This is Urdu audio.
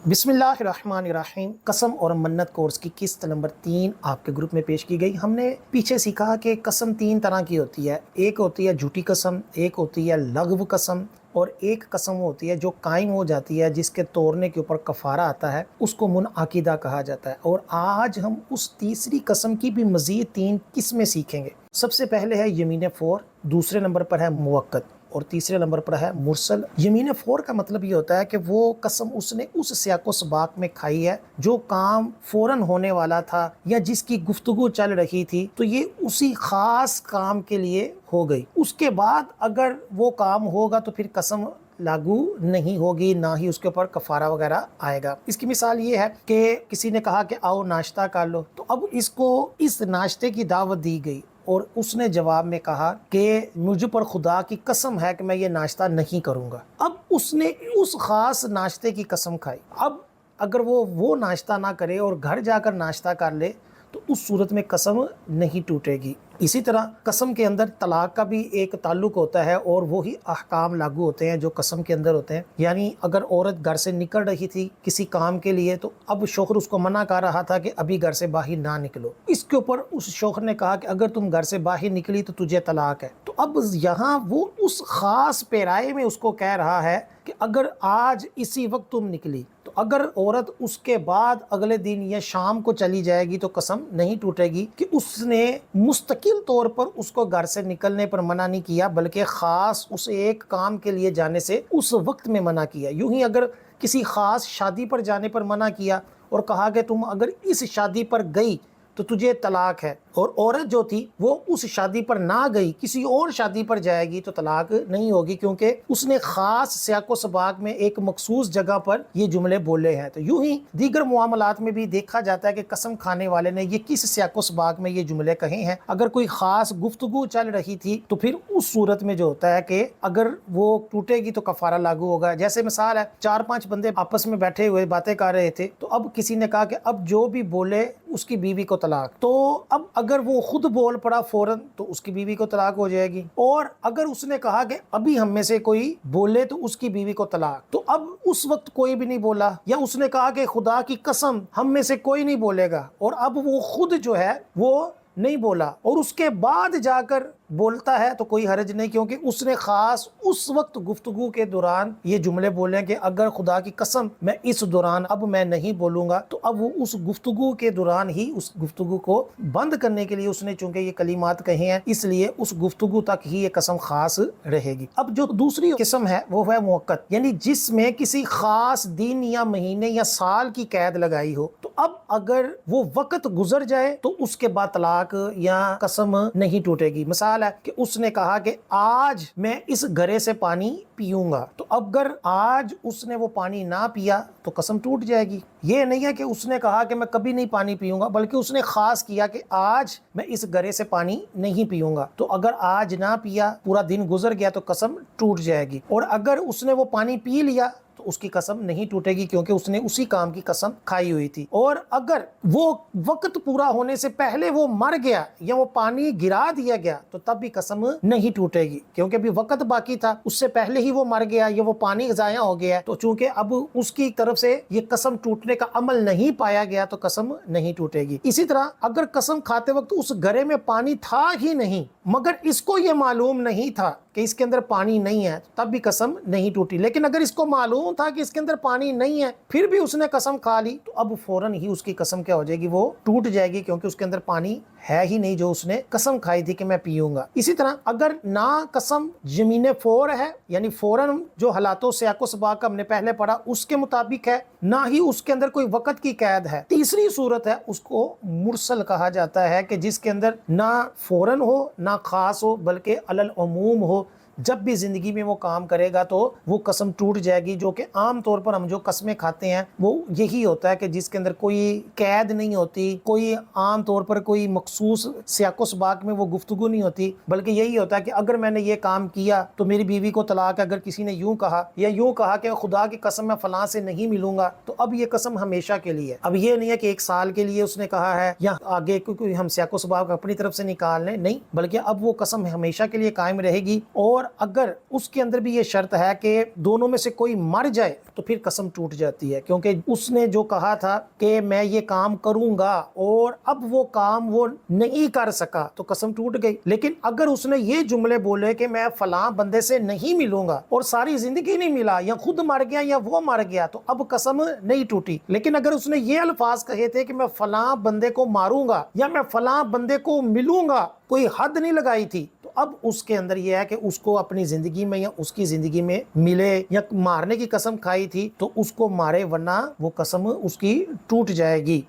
بسم اللہ الرحمن الرحیم۔ قسم اور منت کورس کی قسط نمبر 3 آپ کے گروپ میں پیش کی گئی۔ ہم نے پیچھے سیکھا کہ قسم 3 طرح کی ہوتی ہے۔ ایک ہوتی ہے جھوٹی قسم، ایک ہوتی ہے لغو قسم، اور ایک قسم ہوتی ہے جو قائم ہو جاتی ہے، جس کے توڑنے کے اوپر کفارہ آتا ہے، اس کو منعقدہ کہا جاتا ہے۔ اور آج ہم اس تیسری قسم کی بھی مزید 3 قسمیں سیکھیں گے۔ سب سے پہلے ہے یمین فور، دوسرے نمبر پر ہے موقت، اور تیسرے نمبر پر ہے مرسل۔ یمین فور کا مطلب یہ ہوتا ہے کہ وہ قسم اس نے اس سیاق و سباق میں کھائی ہے جو کام فوراً ہونے والا تھا یا جس کی گفتگو چل رہی تھی، تو یہ اسی خاص کام کے لیے ہو گئی۔ اس کے بعد اگر وہ کام ہوگا تو پھر قسم لاگو نہیں ہوگی، نہ ہی اس کے اوپر کفارہ وغیرہ آئے گا۔ اس کی مثال یہ ہے کہ کسی نے کہا کہ آؤ ناشتہ کر لو، تو اب اس کو اس ناشتے کی دعوت دی گئی اور اس نے جواب میں کہا کہ مجھ پر خدا کی قسم ہے کہ میں یہ ناشتہ نہیں کروں گا۔ اب اس نے اس خاص ناشتے کی قسم کھائی۔ اب اگر وہ ناشتہ نہ کرے اور گھر جا کر ناشتہ کر لے تو اس صورت میں قسم نہیں ٹوٹے گی۔ اسی طرح قسم کے اندر طلاق کا بھی ایک تعلق ہوتا ہے اور وہی احکام لاگو ہوتے ہیں جو قسم کے اندر ہوتے ہیں۔ یعنی اگر عورت گھر سے نکل رہی تھی کسی کام کے لیے، تو اب شوہر اس کو منع کر رہا تھا کہ ابھی گھر سے باہر نہ نکلو۔ اس کے اوپر اس شوہر نے کہا کہ اگر تم گھر سے باہر نکلی تو تجھے طلاق ہے۔ تو اب یہاں وہ اس خاص پیرائے میں اس کو کہہ رہا ہے کہ اگر آج اسی وقت تم نکلی تو اگر عورت اس کے بعد اگلے دن یا شام کو چلی جائے گی تو قسم نہیں ٹوٹے گی، کہ اس نے مستقل طور پر اس کو گھر سے نکلنے پر منع نہیں کیا، بلکہ خاص اس ایک کام کے لیے جانے سے اس وقت میں منع کیا۔ یوں ہی اگر کسی خاص شادی پر جانے پر منع کیا اور کہا کہ تم اگر اس شادی پر گئی تو تجھے طلاق ہے، اور عورت جو تھی وہ اس شادی پر نہ گئی، کسی اور شادی پر جائے گی تو طلاق نہیں ہوگی، کیونکہ اس نے خاص سیاق و سباق میں ایک مخصوص جگہ پر یہ جملے بولے ہیں۔ تو یوں ہی دیگر معاملات میں بھی دیکھا جاتا ہے کہ قسم کھانے والے نے یہ کس سیاق و سباق میں یہ جملے کہے ہیں۔ اگر کوئی خاص گفتگو چل رہی تھی تو پھر اس صورت میں جو ہوتا ہے کہ اگر وہ ٹوٹے گی تو کفارہ لاگو ہوگا۔ جیسے مثال ہے، 4-5 بندے آپس میں بیٹھے ہوئے باتیں کر رہے تھے، تو اب کسی نے کہا کہ اب جو بھی بولے اس کی بیوی کو طلاق، تو اب اگر وہ خود بول پڑا فوراً تو اس کی بیوی کو طلاق ہو جائے گی، اور اگر اس نے کہا کہ ابھی ہم میں سے کوئی بولے تو اس کی بیوی کو طلاق، تو اب اس وقت کوئی بھی نہیں بولا، یا اس نے کہا کہ خدا کی قسم ہم میں سے کوئی نہیں بولے گا، اور اب وہ خود جو ہے وہ نہیں بولا اور اس کے بعد جا کر بولتا ہے تو کوئی حرج نہیں، کیونکہ اس نے خاص اس وقت گفتگو کے دوران یہ جملے بولے کہ اگر خدا کی قسم میں اس دوران اب میں نہیں بولوں گا، تو اب وہ اس گفتگو کے دوران ہی اس گفتگو کو بند کرنے کے لیے اس نے چونکہ یہ کلمات کہے ہیں، اس لیے اس گفتگو تک ہی یہ قسم خاص رہے گی۔ اب جو دوسری قسم ہے وہ ہے موقت، یعنی جس میں کسی خاص دن یا مہینے یا سال کی قید لگائی ہو، تو اب اگر وہ وقت گزر جائے تو اس کے بعد طلاق یا قسم نہیں ٹوٹے گی۔ مثال ہے کہ اس نے کہا کہ آج میں اس گھڑے سے پانی پیوں گا، تو اگر آج اس نے وہ پانی نہ پیا تو قسم ٹوٹ جائے گی۔ یہ نہیں ہے کہ اس نے کہا کہ میں کبھی نہیں پانی پیوں گا، بلکہ اس نے خاص کیا کہ آج میں اس گھڑے سے پانی نہیں پیوں گا، تو اگر آج نہ پیا، پورا دن گزر گیا تو قسم ٹوٹ جائے گی۔ اور اگر اس نے وہ پانی پی لیا تو اس کی قسم نہیں ٹوٹے گی، کیونکہ اس نے اسی کام کی قسم کھائی ہوئی تھی۔ اور اگر وہ وقت پورا ہونے سے پہلے وہ مر گیا یا وہ پانی گرا دیا گیا تو تب بھی قسم نہیں ٹوٹے گی، کیونکہ ابھی وقت باقی تھا، اس سے پہلے ہی وہ مر گیا یا وہ پانی ضائع ہو گیا، تو چونکہ اب اس کی طرف سے یہ قسم ٹوٹنے کا عمل نہیں پایا گیا تو قسم نہیں ٹوٹے گی۔ اسی طرح اگر قسم کھاتے وقت اس گھڑے میں پانی تھا ہی نہیں، مگر اس کو یہ معلوم نہیں تھا کہ اس کے اندر پانی نہیں ہے، تب بھی قسم نہیں ٹوٹی۔ لیکن اگر اس کو معلوم تھا کہ اس کے اندر پانی نہیں ہے، پھر بھی اس نے قسم کھا لی، تو اب فوراً ہی اس کی قسم کیا ہو جائے گی؟ وہ ٹوٹ جائے گی، کیونکہ اس کے اندر پانی ہے ہی نہیں جو اس نے قسم کھائی تھی کہ میں پیوں گا۔ اسی طرح اگر نہ قسم یمین فور ہے، یعنی فوراً جو حالات و سیاق و سباق ہم نے پہلے پڑھا اس کے مطابق ہے، نہ ہی اس کے اندر کوئی وقت کی قید ہے، تیسری صورت ہے اس کو مرسل کہا جاتا ہے، کہ جس کے اندر نہ فوراً ہو نہ خاص ہو بلکہ علی العموم ہو۔ جب بھی زندگی میں وہ کام کرے گا تو وہ قسم ٹوٹ جائے گی، جو کہ عام طور پر ہم جو قسمیں کھاتے ہیں وہ یہی ہوتا ہے کہ جس کے اندر کوئی قید نہیں ہوتی، کوئی عام طور پر کوئی مخصوص سیاق و سباق میں وہ گفتگو نہیں ہوتی، بلکہ یہی ہوتا ہے کہ اگر میں نے یہ کام کیا تو میری بیوی کو طلاق ہے۔ اگر کسی نے یوں کہا یا یوں کہا کہ خدا کی قسم میں فلاں سے نہیں ملوں گا، تو اب یہ قسم ہمیشہ کے لیے۔ اب یہ نہیں ہے کہ 1 سال کے لیے اس نے کہا ہے یا آگے کوئی ہم سیاق و سباق اپنی طرف سے نکال لیں، نہیں، بلکہ اب وہ قسم ہمیشہ کے لیے قائم رہے گی۔ اور اگر اس کے اندر بھی یہ شرط ہے کہ دونوں میں سے کوئی مر جائے تو پھر قسم ٹوٹ جاتی ہے، کیونکہ اس نے جو کہا تھا کہ میں یہ کام کروں گا اور اب وہ کام وہ نہیں کر سکا تو قسم ٹوٹ گئی۔ لیکن اگر اس نے یہ جملے بولے کہ میں فلاں بندے سے نہیں ملوں گا اور ساری زندگی نہیں ملا، یا خود مر گیا یا وہ مر گیا، تو اب قسم نہیں ٹوٹی۔ لیکن اگر اس نے یہ الفاظ کہے تھے کہ میں فلاں بندے کو ماروں گا یا میں فلاں بندے کو ملوں گا، کوئی حد نہیں لگائی تھی، تو اب اس کے اندر یہ ہے کہ اس کو اپنی زندگی میں یا اس کی زندگی میں ملے، یا مارنے کی قسم کھائی تھی تو اس کو مارے، ورنہ وہ قسم اس کی ٹوٹ جائے گی۔